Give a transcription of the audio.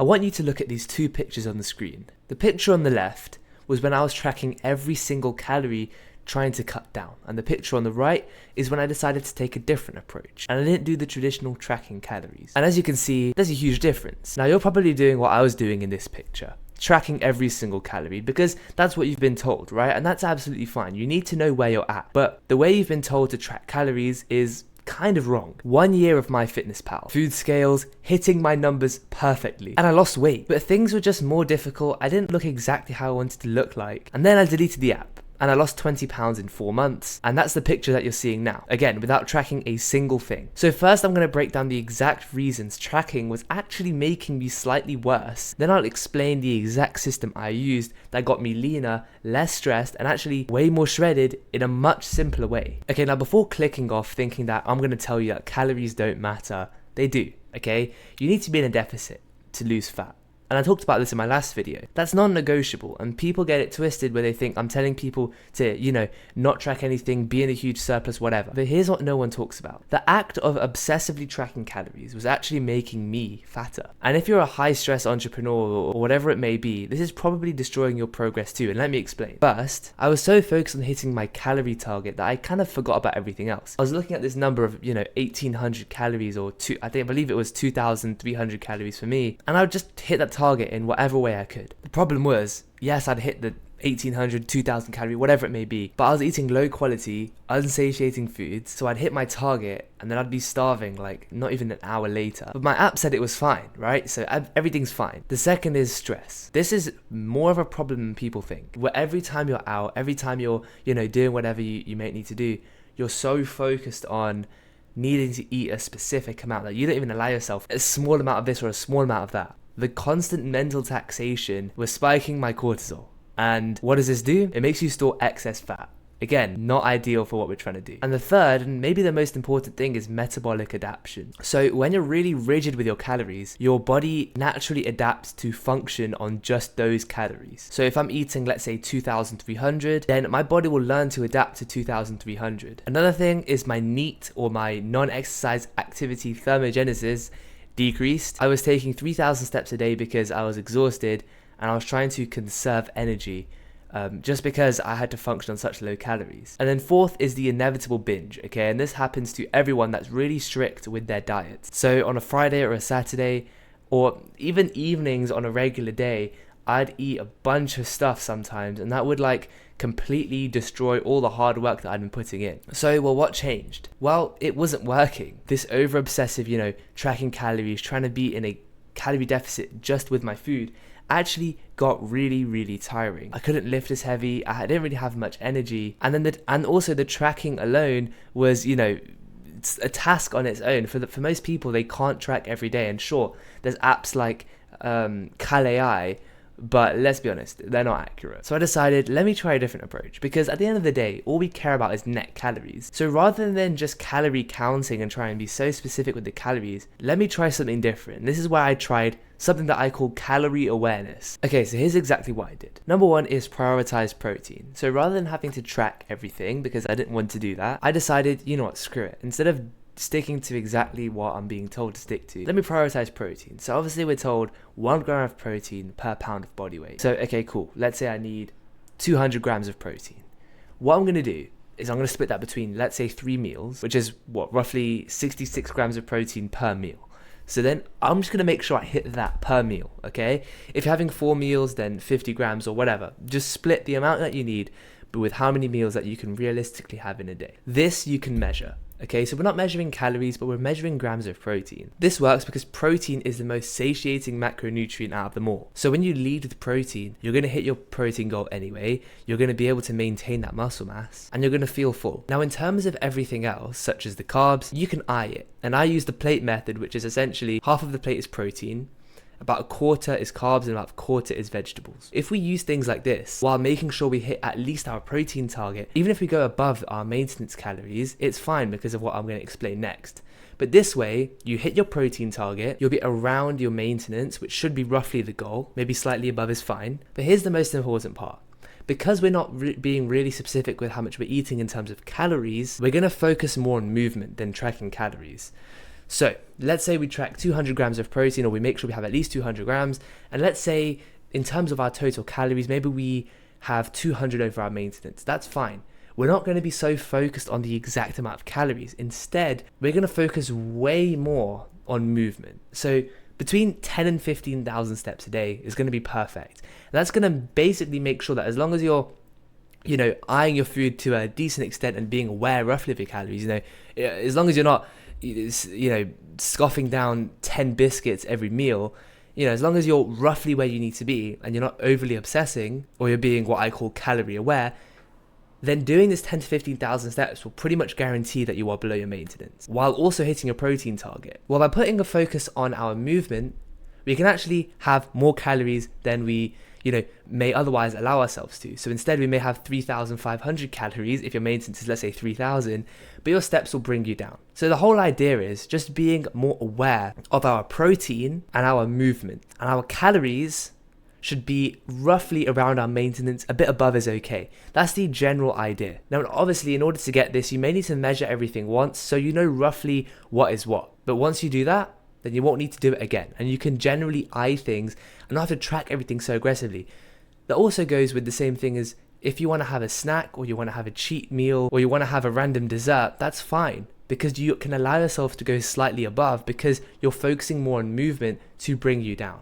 I want you to look at these two pictures on the screen. The picture on the left was when I was tracking every single calorie trying to cut down, and the picture on the right is when I decided to take a different approach and I didn't do the traditional tracking calories. And as you can see, there's a huge difference. Now you're probably doing what I was doing in this picture, tracking every single calorie, because that's what you've been told, right? And that's absolutely fine. You need to know where you're at, but the way you've been told to track calories is kind of wrong. 1 year of MyFitnessPal, food scales, hitting my numbers perfectly, and I lost weight, but things were just more difficult. I didn't look exactly how I wanted to look like, and then I deleted the app. And I lost 20 pounds in 4 months. And that's the picture that you're seeing now. Again, without tracking a single thing. So first I'm going to break down the exact reasons tracking was actually making me slightly worse. Then I'll explain the exact system I used that got me leaner, less stressed, and actually way more shredded in a much simpler way. Okay, now before clicking off thinking that I'm going to tell you that calories don't matter, they do, okay? You need to be in a deficit to lose fat. And I talked about this in my last video. That's non-negotiable, and people get it twisted where they think I'm telling people to, not track anything, be in a huge surplus, whatever. But here's what no one talks about. The act of obsessively tracking calories was actually making me fatter. And if you're a high-stress entrepreneur or whatever it may be, this is probably destroying your progress too, and let me explain. First, I was so focused on hitting my calorie target that I kind of forgot about everything else. I was looking at this number of, 1,800 calories or I believe it was 2,300 calories for me, and I would just hit that target in whatever way I could. The problem was, yes, I'd hit the 1,800, 2,000 calorie, whatever it may be, but I was eating low quality, unsatiating foods, so I'd hit my target and then I'd be starving like not even an hour later. But my app said it was fine, right? So everything's fine. The second is stress. This is more of a problem than people think. Where every time you're out, every time you're, doing whatever you may need to do, you're so focused on needing to eat a specific amount that you don't even allow yourself a small amount of this or a small amount of that. The constant mental taxation was spiking my cortisol. And what does this do? It makes you store excess fat. Again, not ideal for what we're trying to do. And the third, and maybe the most important thing, is metabolic adaptation. So when you're really rigid with your calories, your body naturally adapts to function on just those calories. So if I'm eating, let's say 2,300, then my body will learn to adapt to 2,300. Another thing is my NEAT, or my non-exercise activity thermogenesis, decreased. I was taking 3,000 steps a day because I was exhausted and I was trying to conserve energy just because I had to function on such low calories. And then fourth is the inevitable binge, okay? And this happens to everyone that's really strict with their diets. So on a Friday or a Saturday, or even evenings on a regular day, I'd eat a bunch of stuff sometimes, and that would completely destroy all the hard work that I'd been putting in. So, what changed? Well, it wasn't working. This over-obsessive, tracking calories, trying to be in a calorie deficit just with my food, actually got really, really tiring. I couldn't lift as heavy, I didn't really have much energy, and also the tracking alone was, it's a task on its own. For most people, they can't track every day, and sure, there's apps like Cal.ai, but let's be honest, they're not accurate. So I decided, let me try a different approach, because at the end of the day, all we care about is net calories. So rather than just calorie counting and try and be so specific with the calories, let me try something different. This is where I tried something that I call calorie awareness. Okay, so here's exactly what I did. Number one is prioritize protein. So rather than having to track everything, because I didn't want to do that, I decided, you know what, screw it. Instead of sticking to exactly what I'm being told to stick to, let me prioritize protein. So obviously we're told 1 gram of protein per pound of body weight. So okay, cool. Let's say I need 200 grams of protein. What I'm going to do is I'm going to split that between, let's say, 3 meals, which is roughly 66 grams of protein per meal. So then I'm just going to make sure I hit that per meal, okay? If you're having 4 meals, then 50 grams or whatever. Just split the amount that you need, but with how many meals that you can realistically have in a day. This you can measure. Okay, so we're not measuring calories, but we're measuring grams of protein. This works because protein is the most satiating macronutrient out of them all. So when you lead with protein, you're going to hit your protein goal anyway, you're going to be able to maintain that muscle mass, and you're going to feel full. Now in terms of everything else, such as the carbs, you can eye it. And I use the plate method, which is essentially half of the plate is protein, about a quarter is carbs, and about a quarter is vegetables. If we use things like this, while making sure we hit at least our protein target, even if we go above our maintenance calories, it's fine because of what I'm going to explain next. But this way, you hit your protein target, you'll be around your maintenance, which should be roughly the goal, maybe slightly above is fine. But here's the most important part. Because we're not being really specific with how much we're eating in terms of calories, we're going to focus more on movement than tracking calories. So let's say we track 200 grams of protein, or we make sure we have at least 200 grams. And let's say in terms of our total calories, maybe we have 200 over our maintenance. That's fine. We're not going to be so focused on the exact amount of calories. Instead, we're going to focus way more on movement. So between 10 and 15,000 steps a day is going to be perfect. And that's going to basically make sure that as long as you're eyeing your food to a decent extent and being aware roughly of your calories, as long as you're not, scoffing down 10 biscuits every meal, as long as you're roughly where you need to be and you're not overly obsessing, or you're being what I call calorie aware, then doing this 10 to 15,000 steps will pretty much guarantee that you are below your maintenance, while also hitting a protein target. Well, by putting a focus on our movement, we can actually have more calories than we may otherwise allow ourselves to. So instead we may have 3,500 calories if your maintenance is, let's say, 3,000, but your steps will bring you down. So the whole idea is just being more aware of our protein and our movement, and our calories should be roughly around our maintenance. A bit above is okay. That's the general idea. Now, obviously, in order to get this, you may need to measure everything once, so you know roughly what is what. But once you do that, then you won't need to do it again. And you can generally eye things and not have to track everything so aggressively. That also goes with the same thing as if you want to have a snack, or you want to have a cheat meal, or you want to have a random dessert, that's fine, because you can allow yourself to go slightly above because you're focusing more on movement to bring you down.